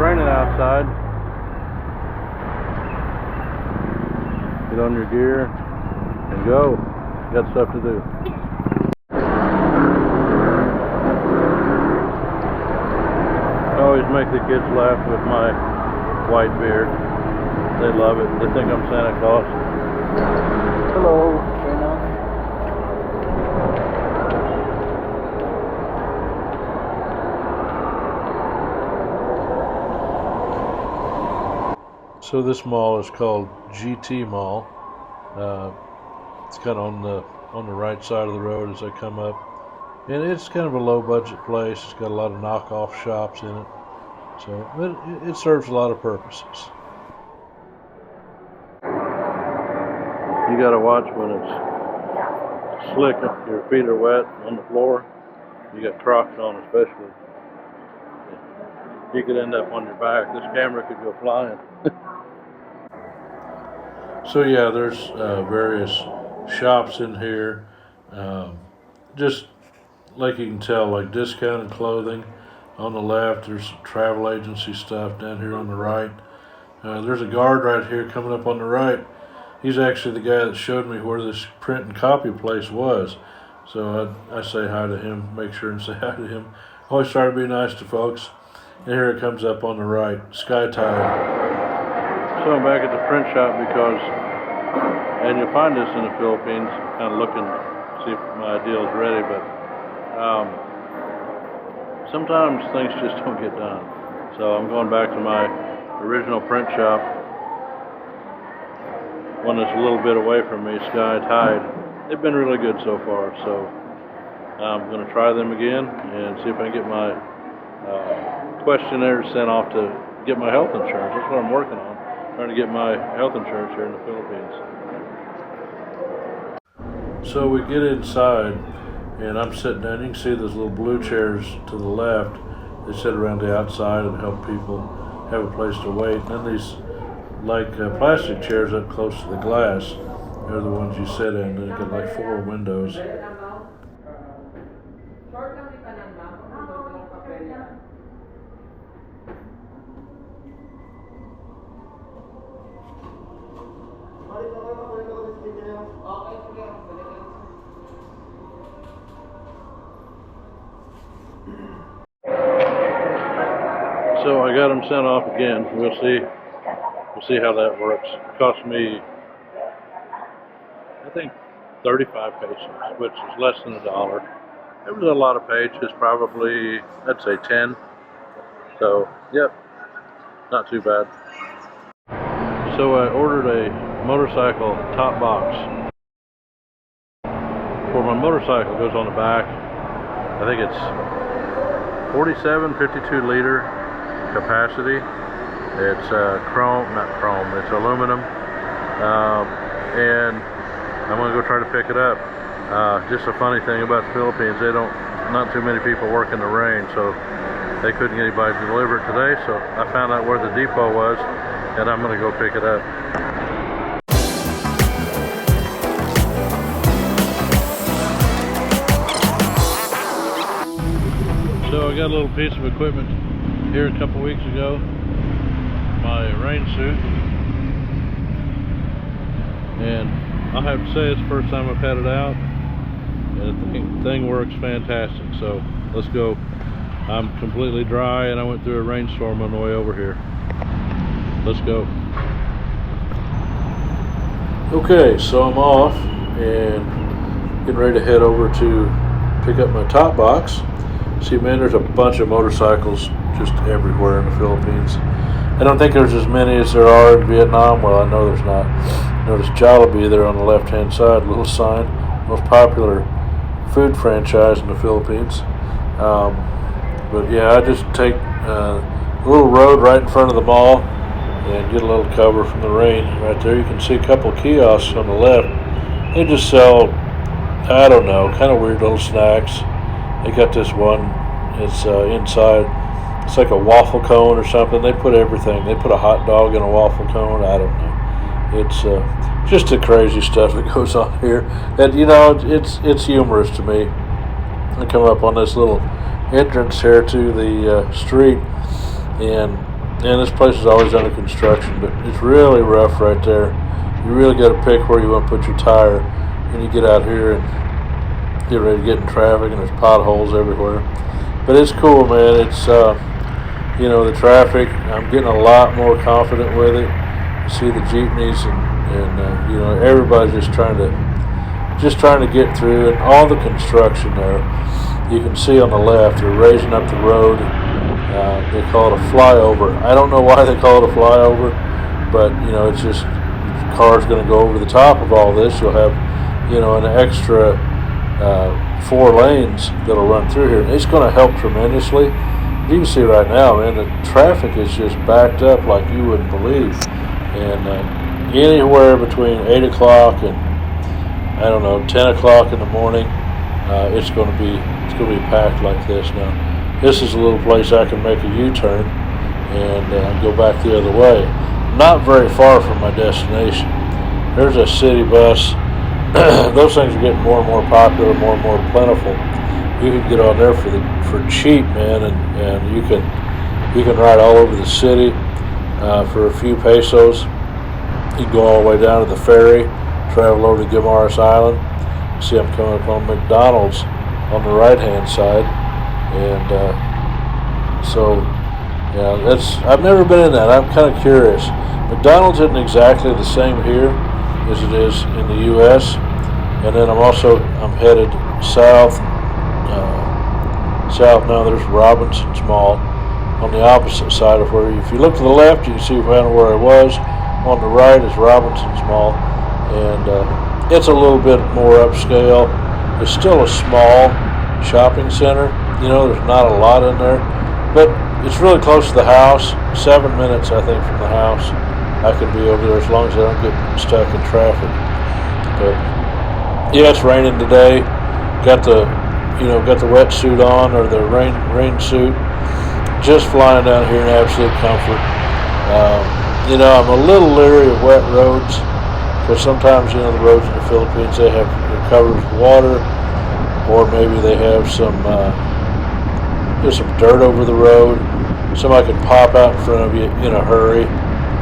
raining outside. Get on your gear and go. You got stuff to do. I always make the kids laugh with my white beard. They love it. They think I'm Santa Claus. Hello. So this mall is called GT Mall. It's kind of on the right side of the road as I come up, and it's kind of a low budget place. It's got a lot of knockoff shops in it, so it serves a lot of purposes. You got to watch when it's slick, your feet are wet on the floor. You got Crocs on, especially. You could end up on your back. This camera could go flying. So yeah, there's various shops in here. Just like you can tell, like discounted clothing on the left. There's travel agency stuff down here on the right. There's a guard right here coming up on the right. He's actually the guy that showed me where this print and copy place was. So I say hi to him, make sure and say hi to him. Always try to be nice to folks. And here it comes up on the right, Sky Tide. So I'm back at the print shop because, and you'll find this in the Philippines, kind of looking, see if my deal is ready, but sometimes things just don't get done. So I'm going back to my original print shop, one that's a little bit away from me, Sky Tide. They've been really good so far, so I'm going to try them again and see if I can get my questionnaire sent off to get my health insurance. That's what I'm working on. Trying to get my health insurance here in the Philippines. So we get inside, and I'm sitting down. You can see those little blue chairs to the left. They sit around the outside and help people have a place to wait. And then these plastic chairs up close to the glass, they're the ones you sit in. They got like 4 windows. So I got them sent off again. We'll see how that works. It cost me, I think, 35 pesos, which is less than $1. It was a lot of pages, probably, I'd say 10. So, yep, not too bad. So I ordered a motorcycle top box. For my motorcycle, it goes on the back. I think it's 47, 52 liter capacity. It's it's aluminum. And I'm gonna go try to pick it up. Just a funny thing about the Philippines, not too many people work in the rain, so they couldn't get anybody to deliver it today. So I found out where the depot was, and I'm gonna go pick it up. So I got a little piece of equipment here a couple weeks ago, my rain suit, and I have to say it's the first time I've had it out, and the thing works fantastic. So let's go. I'm completely dry, and I went through a rainstorm on the way over here. Let's go. Okay, so I'm off and getting ready to head over to pick up my top box. See, man, there's a bunch of motorcycles just everywhere in the Philippines. I don't think there's as many as there are in Vietnam. Well, I know there's not. Notice Jollibee there on the left-hand side, little sign, most popular food franchise in the Philippines. But yeah, I just take a little road right in front of the mall and get a little cover from the rain. Right there, you can see a couple kiosks on the left. They just sell, I don't know, kind of weird little snacks. They got this one, it's inside, it's like a waffle cone or something. They put everything. They put a hot dog in a waffle cone. I don't know. It's just the crazy stuff that goes on here. And you know, it's humorous to me. I come up on this little entrance here to the street, and And this place is always under construction, but it's really rough right there. You really got to pick where you want to put your tire when you get out here and get ready to get in traffic, and there's potholes everywhere. But it's cool, man. It's the traffic. I'm getting a lot more confident with it. You see the jeepneys and everybody's just trying to get through, and all the construction there. You can see on the left, they're raising up the road. They call it a flyover. I don't know why they call it a flyover, but it's just cars going to go over the top of all this. You'll have an extra 4 lanes that'll run through here, and it's going to help tremendously. You can see right now, man, the traffic is just backed up like you wouldn't believe, and anywhere between 8 o'clock and 10 o'clock in the morning, it's going to be packed like this. Now, this is a little place I can make a U-turn and go back the other way. Not very far from my destination. There's a city bus. Those things are getting more and more popular, more and more plentiful. You can get on there for cheap, man, and you can ride all over the city for a few pesos. You can go all the way down to the ferry, travel over to Guimaras Island. See, I'm coming up on McDonald's on the right-hand side, and I've never been in that. I'm kind of curious. McDonald's isn't exactly the same here as it is in the U.S. And then I'm headed south. South now. There's Robinson's Mall on the opposite side of where. If you look to the left, you can see kind of where I was. On the right is Robinson's Mall, and it's a little bit more upscale. It's still a small shopping center. There's not a lot in there, but it's really close to the house. 7 minutes, I think, from the house. I can be over there as long as I don't get stuck in traffic. But yeah, it's raining today. Got the wetsuit on, or the rain suit. Just flying down here in absolute comfort. I'm a little leery of wet roads, because sometimes the roads in the Philippines, they're covered with water, or maybe they have there's some dirt over the road. Somebody can pop out in front of you in a hurry.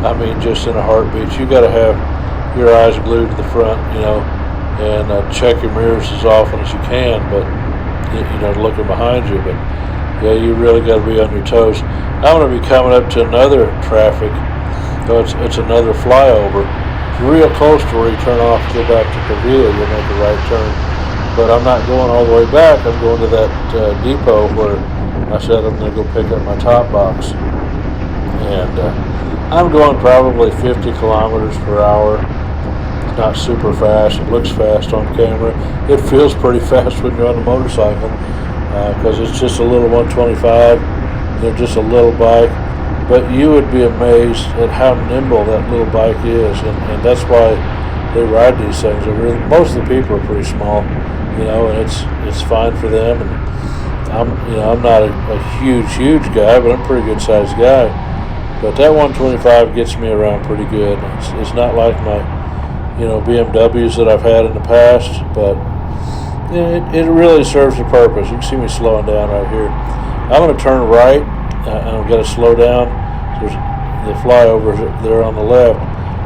I mean, just in a heartbeat. You got to have your eyes glued to the front, and check your mirrors as often as you can, but looking behind you. But yeah, you really got to be on your toes. I'm going to be coming up to another traffic. So it's another flyover. It's real close to where you turn off to go back to Cavilla. You'll make a right turn. But I'm not going all the way back. I'm going to that depot where I said I'm going to go pick up my top box. And I'm going probably 50 kilometers per hour. It's not super fast. It looks fast on camera. It feels pretty fast when you're on a motorcycle, because it's just a little 125. Just a little bike. But you would be amazed at how nimble that little bike is, and that's why they ride these things. Most of the people are pretty small, and it's fine for them. And I'm not a huge guy, but I'm a pretty good sized guy. But that 125 gets me around pretty good. It's not like my BMWs that I've had in the past, but it really serves a purpose. You can see me slowing down right here. I'm going to turn right. I've got to slow down. There's the flyover there on the left.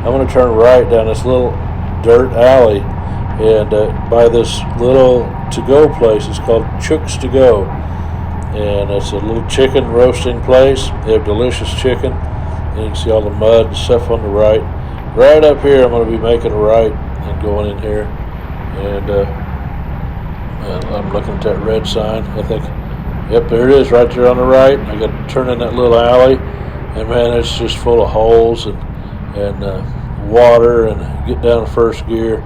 I'm going to turn right down this little dirt alley, and by this little to-go place. It's called Chooks To Go, and it's a little chicken roasting place. They have delicious chicken, and you can see all the mud and stuff on the right. Right up here, I'm going to be making a right and going in here, and I'm looking at that red sign. I think, yep, there it is, right there on the right. I got to turn in that little alley, and man, it's just full of holes and water, and get down to first gear,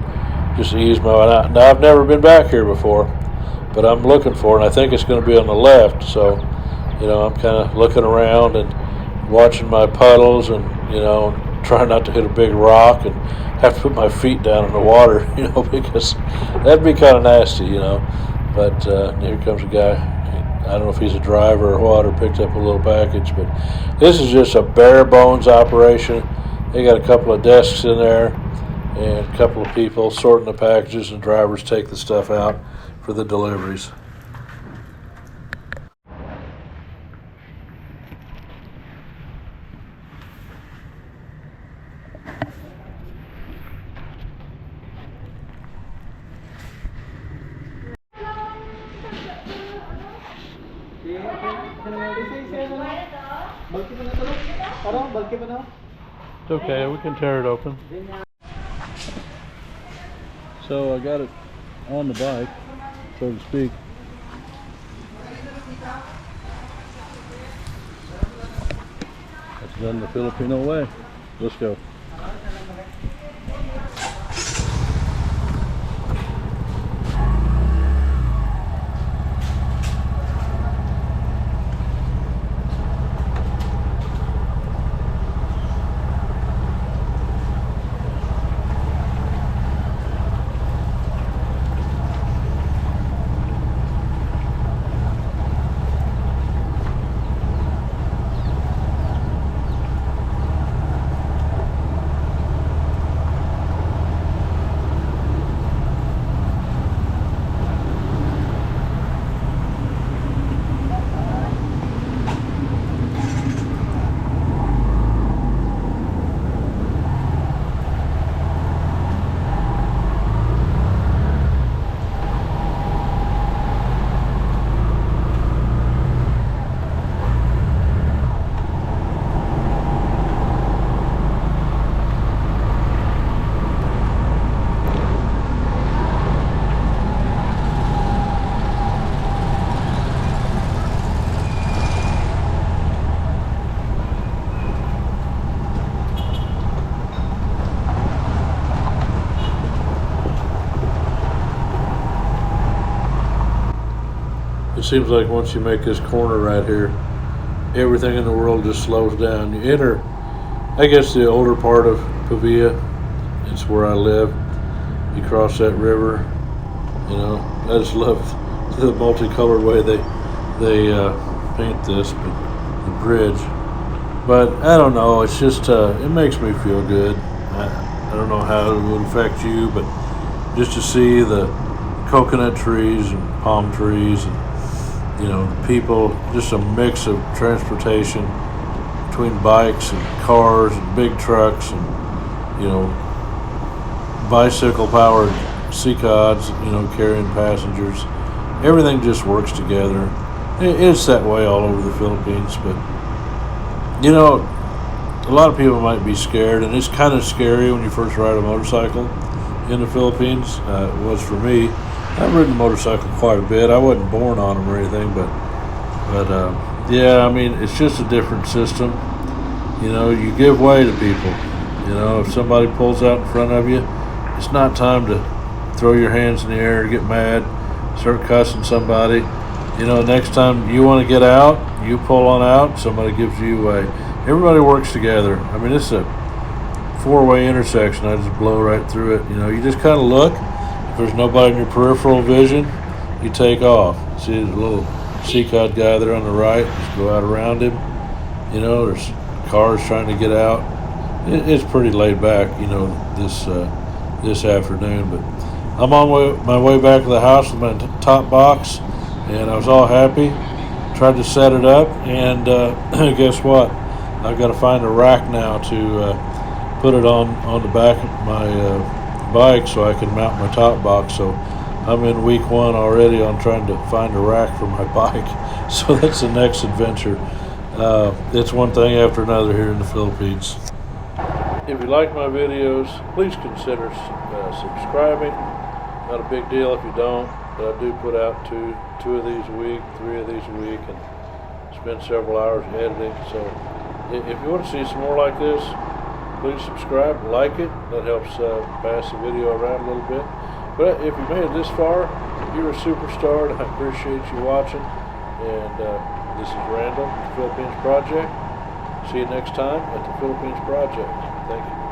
just ease my way out. Now, I've never been back here before, but I'm looking for it, and I think it's going to be on the left, so, I'm kind of looking around and watching my puddles, and, trying not to hit a big rock and have to put my feet down in the water, because that'd be kind of nasty, but here comes a guy. I don't know if he's a driver or what, or picked up a little package, but this is just a bare bones operation. They got a couple of desks in there and a couple of people sorting the packages, and drivers take the stuff out for the deliveries. It's okay, we can tear it open. So I got it on the bike, so to speak. It's done the Filipino way. Let's go. It seems like once you make this corner right here, everything in the world just slows down. You enter, I guess, the older part of Pavia. It's where I live. You cross that river, you know. I just love the multicolored way they paint this, but the bridge. But I don't know. It's just it makes me feel good. I don't know how it would affect you, but just to see the coconut trees and palm trees and, you know, people, just a mix of transportation between bikes and cars and big trucks and, you know, bicycle powered C-Cods, you know, carrying passengers. Everything just works together. It's that way all over the Philippines, but, you know, a lot of people might be scared, and it's kind of scary when you first ride a motorcycle in the Philippines. It was for me. I've ridden a motorcycle quite a bit. I wasn't born on them or anything, but yeah, I mean, it's just a different system. You know, you give way to people. You know, if somebody pulls out in front of you, it's not time to throw your hands in the air, get mad, start cussing somebody. You know, next time you want to get out, you pull on out, somebody gives you way. Everybody works together. I mean, it's a four-way intersection. I just blow right through it. You know, you just kind of look. If there's nobody in your peripheral vision, you take off. See the little C-Cod guy there on the right, just go out around him. You know, there's cars trying to get out. It's pretty laid back, you know, this afternoon. But I'm on my way back to the house with my top box, and I was all happy. Tried to set it up, and guess what? I've got to find a rack now to put it on the back of my bike so I can mount my top box. So I'm in week one already on trying to find a rack for my bike. So that's the next adventure. It's one thing after another here in the Philippines. If you like my videos, please consider subscribing. Not a big deal if you don't, but I do put out two of these a week, 3 of these a week, and spend several hours editing. So if you want to see some more like this, please subscribe, like it. That helps pass the video around a little bit. But if you made it this far, you're a superstar, and I appreciate you watching. And this is Randall, the Philippines Project. See you next time at the Philippines Project. Thank you.